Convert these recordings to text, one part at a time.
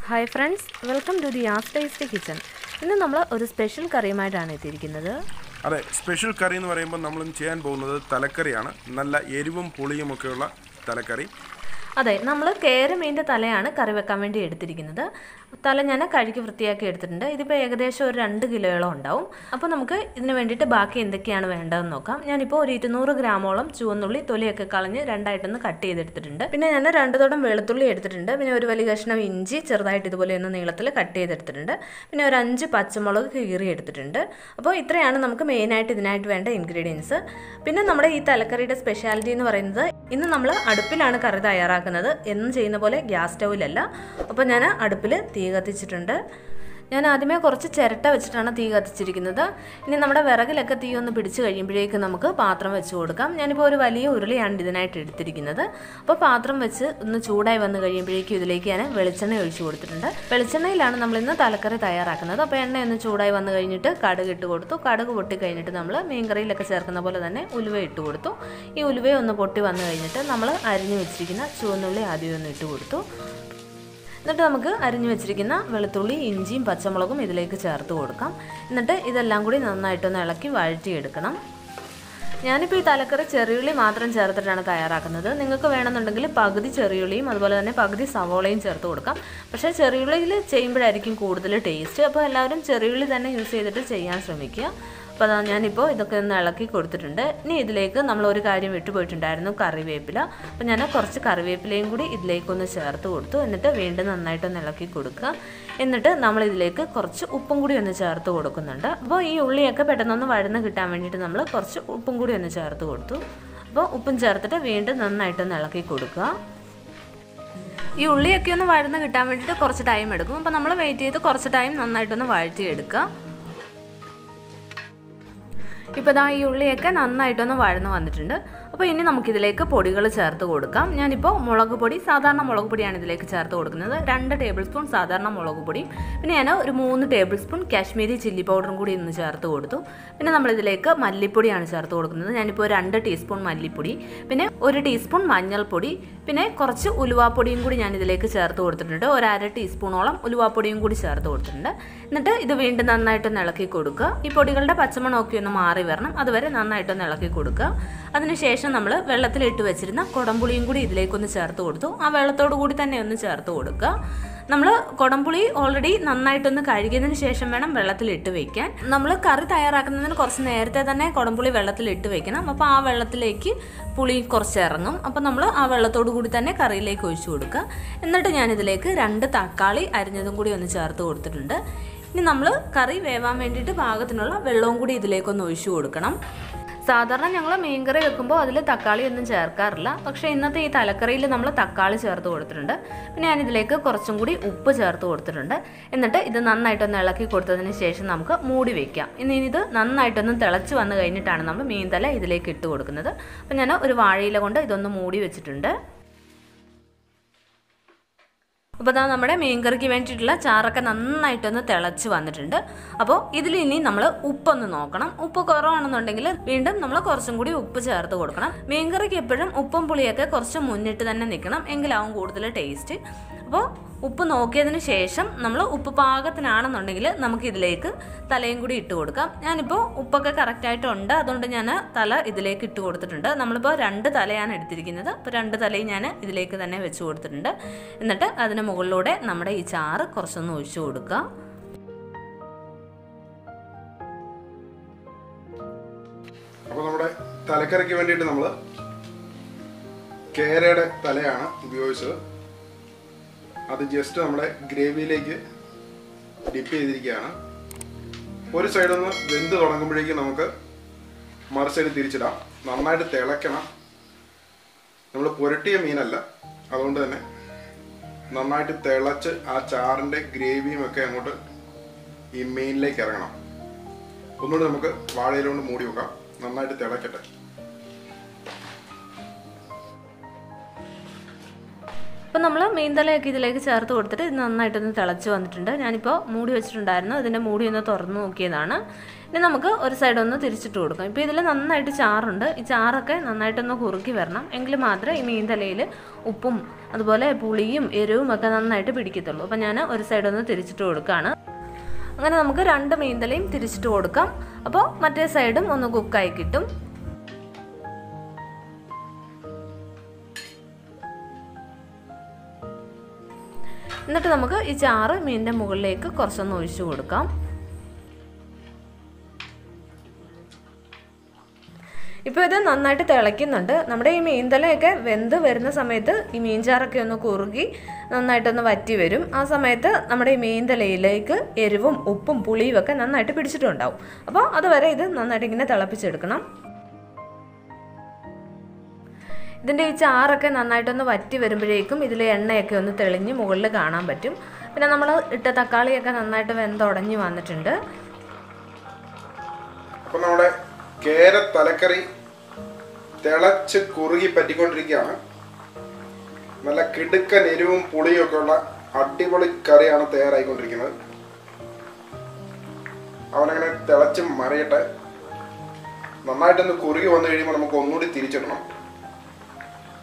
Hi friends, welcome to the Yas Tasty Kitchen. ഇന്ന് നമ്മൾ ഒരു സ്പെഷ്യൽ കറിയുമായിട്ടാണ് എത്തിയിരിക്കുന്നത്. അതെ, സ്പെഷ്യൽ കറി എന്ന് പറയുമ്പോൾ നമ്മൾ ചെയ്യാൻ പോകുന്നത് തലക്കറിയാണ്. നല്ല എരിവും പുളിയും ഒക്കെയുള്ള തലക്കറി. അതെ, നമ്മൾ കേര മീനിൻ്റെ തലയാണ് കറി വെക്കാൻ വേണ്ടി എടുത്തിരിക്കുന്നത്. തല ഞാൻ കഴുകി വൃത്തിയാക്കി എടുത്തിട്ടുണ്ട്. ഇതിപ്പോൾ ഏകദേശം ഒരു 2 കിലോയോളം ഉണ്ടാവും. അപ്പോൾ നമുക്ക് ഇതിന് വേണ്ടിയിട്ട് ബാക്കി എന്തൊക്കെയാണ് വേണ്ടതെന്ന് നോക്കാം. ഞാനിപ്പോൾ ഒരു 200 ഗ്രാമോളം ചുവന്നുള്ളി തൊലിയൊക്കെ കളഞ്ഞ് രണ്ടായിട്ടൊന്ന് കട്ട് ചെയ്തെടുത്തിട്ടുണ്ട്. പിന്നെ ഞാൻ 2 തുടം വെളുത്തുള്ളി എടുത്തിട്ടുണ്ട്. പിന്നെ ഒരു വലിയ കഷ്ണം ഇഞ്ചി ചെറുതായിട്ട് ഇതുപോലെ ഒന്ന് നീളത്തിൽ കട്ട് ചെയ്തെടുത്തിട്ടുണ്ട്. പിന്നെ ഒരു 5 പച്ചമുളക് കീറി എടുത്തിട്ടുണ്ട്. അപ്പോൾ ഇത്രയാണ് നമുക്ക് മെയിനായിട്ട് ഇതിനായിട്ട് വേണ്ട ഇൻഗ്രീഡിയൻസ്. പിന്നെ നമ്മുടെ ഈ തലക്കറിയുടെ സ്പെഷ്യാലിറ്റി എന്ന് പറയുന്നത് ഇന്ന് നമ്മൾ അടുപ്പിലാണ് കറി തയ്യാറാക്കുന്നത്. എന്നും ചെയ്യുന്ന പോലെ ഗ്യാസ് സ്റ്റൗവിലല്ല. അപ്പോൾ ഞാൻ അടുപ്പിൽ തീ കത്തിച്ചിട്ടുണ്ട്. ഞാൻ ആദ്യമേ കുറച്ച് ചിരട്ട വെച്ചിട്ടാണ് തീ കത്തിച്ചിരിക്കുന്നത്. ഇനി നമ്മുടെ വിറകിലൊക്കെ തീ ഒന്ന് പിടിച്ച് കഴിയുമ്പോഴേക്കും നമുക്ക് പാത്രം വെച്ച് കൊടുക്കാം. ഞാനിപ്പോൾ ഒരു വലിയ ഉരുളിയാണ് ഇതിനായിട്ട് എടുത്തിരിക്കുന്നത്. അപ്പോൾ പാത്രം വെച്ച് ഒന്ന് ചൂടായി വന്ന് കഴിയുമ്പോഴേക്കും ഇതിലേക്ക് ഞാൻ വെളിച്ചെണ്ണ ഒഴിച്ചു കൊടുത്തിട്ടുണ്ട്. വെളിച്ചെണ്ണയിലാണ് നമ്മളിന്ന് തലക്കറി തയ്യാറാക്കുന്നത്. അപ്പോൾ എണ്ണ ഒന്ന് ചൂടായി വന്ന് കഴിഞ്ഞിട്ട് കടുക് ഇട്ട് കൊടുത്തു. കടുക് പൊട്ടി കഴിഞ്ഞിട്ട് നമ്മൾ മീൻകറിയിലൊക്കെ ചേർക്കുന്ന പോലെ തന്നെ ഉലുവ ഇട്ട് കൊടുത്തു. ഈ ഉലുവ ഒന്ന് പൊട്ടി വന്ന് കഴിഞ്ഞിട്ട് നമ്മൾ അരിഞ്ഞു വെച്ചിരിക്കുന്ന ചുവന്നുള്ളി ആദ്യം ഒന്ന് ഇട്ട് കൊടുത്തു. എന്നിട്ട് നമുക്ക് അരിഞ്ഞു വെച്ചിരിക്കുന്ന വെളുത്തുള്ളി ഇഞ്ചിയും പച്ചമുളകും ഇതിലേക്ക് ചേർത്ത് കൊടുക്കാം. എന്നിട്ട് ഇതെല്ലാം കൂടി നന്നായിട്ടൊന്ന് ഇളക്കി വഴറ്റിയെടുക്കണം. ഞാനിപ്പോൾ ഈ തലക്കറി ചെറിയുള്ളി മാത്രം ചേർത്തിട്ടാണ് തയ്യാറാക്കുന്നത്. നിങ്ങൾക്ക് വേണമെന്നുണ്ടെങ്കിൽ പകുതി ചെറിയുള്ളിയും അതുപോലെ തന്നെ പകുതി സവോളയും ചേർത്ത് കൊടുക്കാം. പക്ഷേ ചെറിയുള്ളിയിൽ ചെയ്യുമ്പോഴായിരിക്കും കൂടുതൽ ടേസ്റ്റ്. അപ്പോൾ എല്ലാവരും ചെറിയുള്ളി തന്നെ യൂസ് ചെയ്തിട്ട് ചെയ്യാൻ ശ്രമിക്കുക. അപ്പോൾ അതാ ഞാനിപ്പോൾ ഇതൊക്കെ ഒന്ന് ഇളക്കി കൊടുത്തിട്ടുണ്ട്. ഇനി ഇതിലേക്ക് നമ്മളൊരു കാര്യം വിട്ടുപോയിട്ടുണ്ടായിരുന്നു, കറിവേപ്പില. അപ്പോൾ ഞാൻ കുറച്ച് കറിവേപ്പിലയും കൂടി ഇതിലേക്കൊന്ന് ചേർത്ത് കൊടുത്തു. എന്നിട്ട് വീണ്ടും നന്നായിട്ടൊന്ന് ഇളക്കി കൊടുക്കുക. എന്നിട്ട് നമ്മളിതിലേക്ക് കുറച്ച് ഉപ്പും കൂടി ഒന്ന് ചേർത്ത് കൊടുക്കുന്നുണ്ട്. അപ്പോൾ ഈ ഉള്ളിയൊക്കെ പെട്ടെന്നൊന്ന് വഴന്ന് കിട്ടാൻ വേണ്ടിയിട്ട് നമ്മൾ കുറച്ച് ഉപ്പും കൂടി ഒന്ന് ചേർത്ത് കൊടുത്തു. അപ്പോൾ ഉപ്പും ചേർത്തിട്ട് വീണ്ടും നന്നായിട്ടൊന്ന് ഇളക്കി കൊടുക്കുക. ഈ ഉള്ളിയൊക്കെ ഒന്ന് വഴന്ന് കിട്ടാൻ വേണ്ടിയിട്ട് കുറച്ച് ടൈം എടുക്കും. അപ്പോൾ നമ്മൾ വെയിറ്റ് ചെയ്ത് കുറച്ച് ടൈം നന്നായിട്ടൊന്ന് വഴറ്റിയെടുക്കുക. ഇപ്പോൾ ഈ ഉള്ളിയൊക്കെ നന്നായിട്ടൊന്ന് വഴന്ന് വന്നിട്ടുണ്ട്. അപ്പോൾ ഇനി നമുക്കിതിലേക്ക് പൊടികൾ ചേർത്ത് കൊടുക്കാം. ഞാനിപ്പോൾ മുളക് പൊടി, സാധാരണ മുളക് പൊടിയാണ് ഇതിലേക്ക് ചേർത്ത് കൊടുക്കുന്നത്. 2 ടേബിൾ സ്പൂൺ സാധാരണ മുളക് പൊടിയും പിന്നെ ഞാൻ ഒരു 3 ടേബിൾ സ്പൂൺ കാശ്മീരി ചില്ലി പൗഡറും കൂടി ഇന്ന് ചേർത്ത് കൊടുത്തു. പിന്നെ നമ്മളിതിലേക്ക് മല്ലിപ്പൊടിയാണ് ചേർത്ത് കൊടുക്കുന്നത്. ഞാനിപ്പോൾ 2 ടീസ്പൂൺ മല്ലിപ്പൊടി, പിന്നെ 1 ടീസ്പൂൺ മഞ്ഞൾപ്പൊടി, പിന്നെ കുറച്ച് ഉലുവാപ്പൊടിയും കൂടി ഞാൻ ഇതിലേക്ക് ചേർത്ത് കൊടുത്തിട്ടുണ്ട്. ഒരു 1/2 ടീസ്പൂണോളം ഉലുവാപ്പൊടിയും കൂടി ചേർത്ത് കൊടുത്തിട്ടുണ്ട്. എന്നിട്ട് ഇത് വീണ്ടും നന്നായിട്ടൊന്ന് ഇളക്കി കൊടുക്കുക. ഈ പൊടികളുടെ പച്ചമണമൊക്കെ ഒന്ന് മാറി വരണം, അതുവരെ നന്നായിട്ടൊന്ന് ഇളക്കി കൊടുക്കുക. അതിനുശേഷം നമ്മൾ വെള്ളത്തിലിട്ട് വെച്ചിരുന്ന കുടംപുളിയും കൂടി ഇതിലേക്കൊന്ന് ചേർത്ത് കൊടുത്തു. ആ വെള്ളത്തോടു കൂടി തന്നെ ഒന്ന് ചേർത്ത് കൊടുക്കുക. നമ്മൾ കുടംപുളി ഓൾറെഡി നന്നായിട്ടൊന്ന് കഴുകിയതിന് ശേഷം വേണം വെള്ളത്തിലിട്ട് വെക്കാൻ. നമ്മൾ കറി തയ്യാറാക്കുന്നതിന് കുറച്ച് നേരത്തെ തന്നെ കുടംപുളി വെള്ളത്തിലിട്ട് വെക്കണം. അപ്പോൾ ആ വെള്ളത്തിലേക്ക് പുളി കുറച്ച് ഇറങ്ങും. അപ്പോൾ നമ്മൾ ആ വെള്ളത്തോടു കൂടി തന്നെ കറിയിലേക്ക് ഒഴിച്ചു കൊടുക്കുക. എന്നിട്ട് ഞാനിതിലേക്ക് 2 തക്കാളി അരിഞ്ഞതും കൂടി ഒന്ന് ചേർത്ത് കൊടുത്തിട്ടുണ്ട്. ഇനി നമ്മൾ കറി വേവാൻ വേണ്ടിയിട്ട് പാകത്തിനുള്ള വെള്ളവും കൂടി ഇതിലേക്കൊന്ന് ഒഴിച്ചു കൊടുക്കണം. സാധാരണ ഞങ്ങൾ മീൻകറി വെക്കുമ്പോൾ അതിൽ തക്കാളി ഒന്നും ചേർക്കാറില്ല. പക്ഷേ ഇന്നത്തെ ഈ തലക്കറിയിൽ നമ്മൾ തക്കാളി ചേർത്ത് കൊടുത്തിട്ടുണ്ട്. പിന്നെ ഞാനിതിലേക്ക് കുറച്ചും കൂടി ഉപ്പ് ചേർത്ത് കൊടുത്തിട്ടുണ്ട്. എന്നിട്ട് ഇത് നന്നായിട്ടൊന്ന് ഇളക്കി കൊടുത്തതിന് ശേഷം നമുക്ക് മൂടി വയ്ക്കാം. ഇനി ഇത് നന്നായിട്ടൊന്ന് തിളച്ച് വന്നു കഴിഞ്ഞിട്ടാണ് നമ്മൾ മീൻ തല ഇതിലേക്ക് ഇട്ട് കൊടുക്കുന്നത്. അപ്പോൾ ഞാൻ ഒരു വാഴയില കൊണ്ട് ഇതൊന്ന് മൂടി വെച്ചിട്ടുണ്ട്. അപ്പോൾ നമ്മുടെ മീൻകറിക്ക് വേണ്ടിയിട്ടുള്ള ചാറൊക്കെ നന്നായിട്ടൊന്ന് തിളച്ച് വന്നിട്ടുണ്ട്. അപ്പോൾ ഇതിൽ ഇനി നമ്മൾ ഉപ്പൊന്ന് നോക്കണം. ഉപ്പ് കുറവാണെന്നുണ്ടെങ്കിൽ വീണ്ടും നമ്മൾ കുറച്ചും കൂടി ഉപ്പ് ചേർത്ത് കൊടുക്കണം. മീൻകറിക്ക് എപ്പോഴും ഉപ്പും പുളിയൊക്കെ കുറച്ച് മുന്നിട്ട് തന്നെ നിൽക്കണം, എങ്കിലാവും കൂടുതൽ ടേസ്റ്റ്. അപ്പോൾ ഉപ്പ് നോക്കിയതിന് ശേഷം നമ്മൾ ഉപ്പ് പാകത്തിനാണെന്നുണ്ടെങ്കിൽ നമുക്ക് ഇതിലേക്ക് തലയും കൂടി ഇട്ട് കൊടുക്കാം. ഞാനിപ്പോൾ ഉപ്പൊക്കെ കറക്റ്റായിട്ടുണ്ട്, അതുകൊണ്ട് ഞാൻ തല ഇതിലേക്ക് ഇട്ട് കൊടുത്തിട്ടുണ്ട്. നമ്മളിപ്പോൾ 2 തലയാണ് എടുത്തിരിക്കുന്നത്. അപ്പോൾ 2 തലയും ഞാൻ ഇതിലേക്ക് തന്നെ വെച്ച് കൊടുത്തിട്ടുണ്ട്. എന്നിട്ട് അതിന് മുകളിലൂടെ നമ്മുടെ ഈ ചാറ് കുറച്ചൊന്ന് ഒഴിച്ചു കൊടുക്കുക. അപ്പോൾ നമ്മുടെ തലക്കറിക്ക് വേണ്ടിയിട്ട് നമ്മൾ കേരയുടെ തലയാണ് ഉപയോഗിച്ചത്. അത് ജസ്റ്റ് നമ്മുടെ ഗ്രേവിയിലേക്ക് ഡിപ്പ് ചെയ്തിരിക്കുകയാണ്. ഒരു സൈഡൊന്ന് വെന്ത് തുടങ്ങുമ്പോഴേക്കും നമുക്ക് മറു സൈഡ് തിരിച്ചിടാം. നന്നായിട്ട് തിളയ്ക്കണം. നമ്മൾ പുരട്ടിയ മീനല്ല, അതുകൊണ്ട് തന്നെ നന്നായിട്ട് തിളച്ച് ആ ചാറിൻ്റെ ഗ്രേവിയും ഒക്കെ അങ്ങോട്ട് ഈ മീനിലേക്ക് ഇറങ്ങണം. ഒന്നുകൂടി നമുക്ക് വാഴയില കൊണ്ട് മൂടി വെക്കാം. നന്നായിട്ട് തിളക്കട്ടെ. അപ്പോൾ നമ്മൾ മീൻതലയൊക്കെ ഇതിലേക്ക് ചേർത്ത് കൊടുത്തിട്ട് ഇത് നന്നായിട്ടൊന്ന് തിളച്ച് വന്നിട്ടുണ്ട്. ഞാനിപ്പോൾ മൂടി വെച്ചിട്ടുണ്ടായിരുന്നു, ഇതിൻ്റെ മൂടി ഒന്ന് തുറന്ന് നോക്കിയതാണ്. ഇനി നമുക്ക് ഒരു സൈഡ് ഒന്ന് തിരിച്ചിട്ട് കൊടുക്കാം. ഇപ്പോൾ ഇതിൽ നന്നായിട്ട് ചാറുണ്ട്. ഈ ചാറൊക്കെ നന്നായിട്ടൊന്ന് കുറുക്കി വരണം, എങ്കിൽ മാത്രമേ ഈ മീൻതലയിൽ ഉപ്പും അതുപോലെ പുളിയും എരിവും ഒക്കെ നന്നായിട്ട് പിടിക്കത്തുള്ളൂ. അപ്പോൾ ഞാൻ ഒരു സൈഡ് ഒന്ന് തിരിച്ചിട്ട് കൊടുക്കുകയാണ്. അങ്ങനെ നമുക്ക് 2 മീൻതലയും തിരിച്ചിട്ട് കൊടുക്കാം. അപ്പോൾ മറ്റേ സൈഡും ഒന്ന് കുക്കായി കിട്ടും. എന്നിട്ട് നമുക്ക് ഈ ചാറ് മീനിൻ്റെ മുകളിലേക്ക് കുറച്ചൊന്ന് ഒഴിച്ചു കൊടുക്കാം. ഇപ്പോൾ ഇത് നന്നായിട്ട് തിളയ്ക്കുന്നുണ്ട്. നമ്മുടെ ഈ മീൻതലയൊക്കെ വെന്ത് വരുന്ന സമയത്ത് ഈ മീൻചാറൊക്കെ ഒന്ന് കുറുകി നന്നായിട്ടൊന്ന് വറ്റി വരും. ആ സമയത്ത് നമ്മുടെ ഈ മീൻതലയിലേക്ക് എരിവും ഉപ്പും പുളിയും ഒക്കെ നന്നായിട്ട് പിടിച്ചിട്ടുണ്ടാവും. അപ്പോൾ അതുവരെ ഇത് നന്നായിട്ട് ഇങ്ങനെ തിളപ്പിച്ചെടുക്കണം. ഇതിൻ്റെ ഈ ചാറൊക്കെ നന്നായിട്ടൊന്ന് വറ്റി വരുമ്പോഴേക്കും ഇതിലെ എണ്ണയൊക്കെ ഒന്ന് തെളിഞ്ഞ് മുകളിൽ കാണാൻ പറ്റും. പിന്നെ നമ്മൾ ഇട്ട തക്കാളിയൊക്കെ നന്നായിട്ട് വെന്തുടഞ്ഞ് വന്നിട്ടുണ്ട്. അപ്പോൾ നമ്മുടെ കേര തലക്കറി തിളച്ച് കുറുകി പറ്റിക്കൊണ്ടിരിക്കുകയാണ്. നല്ല കിടുക്കൻ എരിവും പുളിയും ഒക്കെ ഉള്ള അടിപൊളി കറിയാണ് തയ്യാറായിക്കൊണ്ടിരിക്കുന്നത്. അവനങ്ങനെ തിളച്ച് മറിയട്ടെ. നന്നായിട്ടൊന്ന് കുറുകി വന്നു കഴിയുമ്പോൾ നമുക്ക് ഒന്നുകൂടി തിരിച്ചിടണം.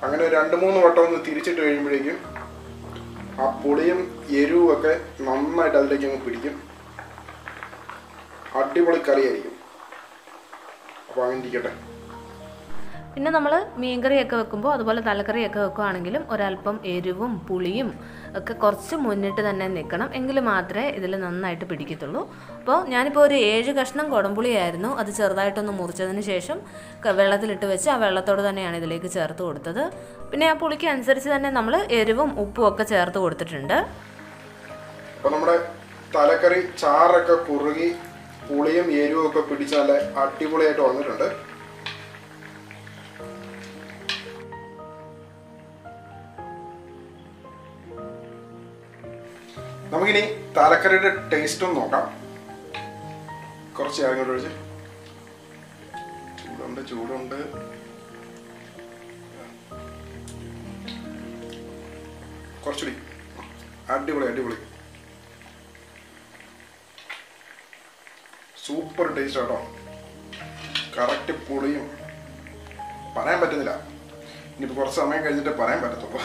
അങ്ങനെ 2-3 വട്ടം ഒന്ന് തിരിച്ചിട്ട് കഴിയുമ്പോഴേക്കും ആ പുളിയും എരിവും ഒക്കെ നന്നായിട്ട് അതിലേക്ക് അങ്ങ് പിടിക്കും. അടിപൊളി കറിയായിരിക്കും. അപ്പോൾ അങ്ങനെ ഇരിക്കട്ടെ. പിന്നെ നമ്മൾ മീൻകറിയൊക്കെ വെക്കുമ്പോൾ അതുപോലെ തലക്കറിയൊക്കെ വെക്കുകയാണെങ്കിലും ഒരല്പം എരിവും പുളിയും ഒക്കെ കുറച്ച് മുന്നിട്ട് തന്നെ നിൽക്കണം, എങ്കിൽ മാത്രമേ ഇതിൽ നന്നായിട്ട് പിടിക്കത്തുള്ളൂ. അപ്പോൾ ഞാനിപ്പോൾ ഒരു 7 കഷ്ണം കുടംപുളിയായിരുന്നു, അത് ചെറുതായിട്ടൊന്ന് മുറിച്ചതിന് ശേഷം വെള്ളത്തിലിട്ട് വെച്ച് ആ വെള്ളത്തോട് തന്നെയാണ് ഇതിലേക്ക് ചേർത്ത് കൊടുത്തത്. പിന്നെ ആ പുളിക്ക് അനുസരിച്ച് തന്നെ നമ്മൾ എരിവും ഉപ്പും ഒക്കെ ചേർത്ത് കൊടുത്തിട്ടുണ്ട്. അപ്പോൾ നമ്മുടെ തലക്കറി ചാറൊക്കെ കുറുകി പുളിയും എരിവും ഒക്കെ പിടിച്ച് നല്ല അടിപൊളിയായിട്ട് വന്നിട്ടുണ്ട്. നമുക്കിനി തലക്കറിയുടെ ടേസ്റ്റ് ഒന്ന് നോക്കാം. കുറച്ച് ഇറങ്ങോട്ട് ഒഴിച്ച്. ചൂടുണ്ട്. കുറച്ചുകൂടി അടിപൊളി സൂപ്പർ ടേസ്റ്റ് കേട്ടോ. കറക്റ്റ് പുളിയും പറയാൻ പറ്റുന്നില്ല. ഇനിയിപ്പോൾ കുറച്ച് സമയം കഴിഞ്ഞിട്ട് പറയാൻ പറ്റത്തുള്ളൂ.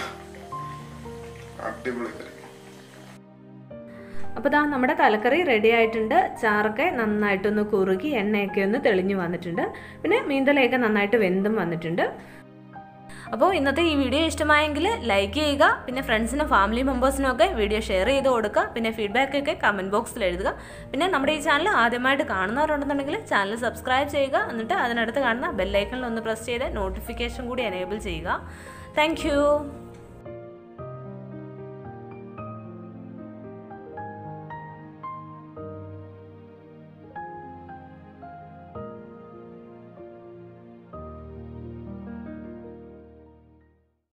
അടിപൊളി കറി. അപ്പോൾ നമ്മുടെ തലക്കറി റെഡി ആയിട്ടുണ്ട്. ചാറൊക്കെ നന്നായിട്ടൊന്ന് കുറുകി എണ്ണയൊക്കെ ഒന്ന് തെളിഞ്ഞു വന്നിട്ടുണ്ട്. പിന്നെ മീൻതലയൊക്കെ നന്നായിട്ട് വെന്തും വന്നിട്ടുണ്ട്. അപ്പോൾ ഇന്നത്തെ ഈ വീഡിയോ ഇഷ്ടമായെങ്കിൽ ലൈക്ക് ചെയ്യുക. പിന്നെ ഫ്രണ്ട്സിനും ഫാമിലി മെമ്പേഴ്സിനും ഒക്കെ വീഡിയോ ഷെയർ ചെയ്ത് കൊടുക്കുക. പിന്നെ ഫീഡ്ബാക്കൊക്കെ കമൻറ്റ് ബോക്സിൽ എഴുതുക. പിന്നെ നമ്മുടെ ഈ ചാനൽ ആദ്യമായിട്ട് കാണുന്നവരുണ്ടെന്നുണ്ടെങ്കിൽ ചാനൽ സബ്സ്ക്രൈബ് ചെയ്യുക. എന്നിട്ട് അതിനടുത്ത് കാണുന്ന ബെല്ലൈക്കണിൽ ഒന്ന് പ്രസ് ചെയ്ത് നോട്ടിഫിക്കേഷൻ കൂടി എനേബിൾ ചെയ്യുക. താങ്ക്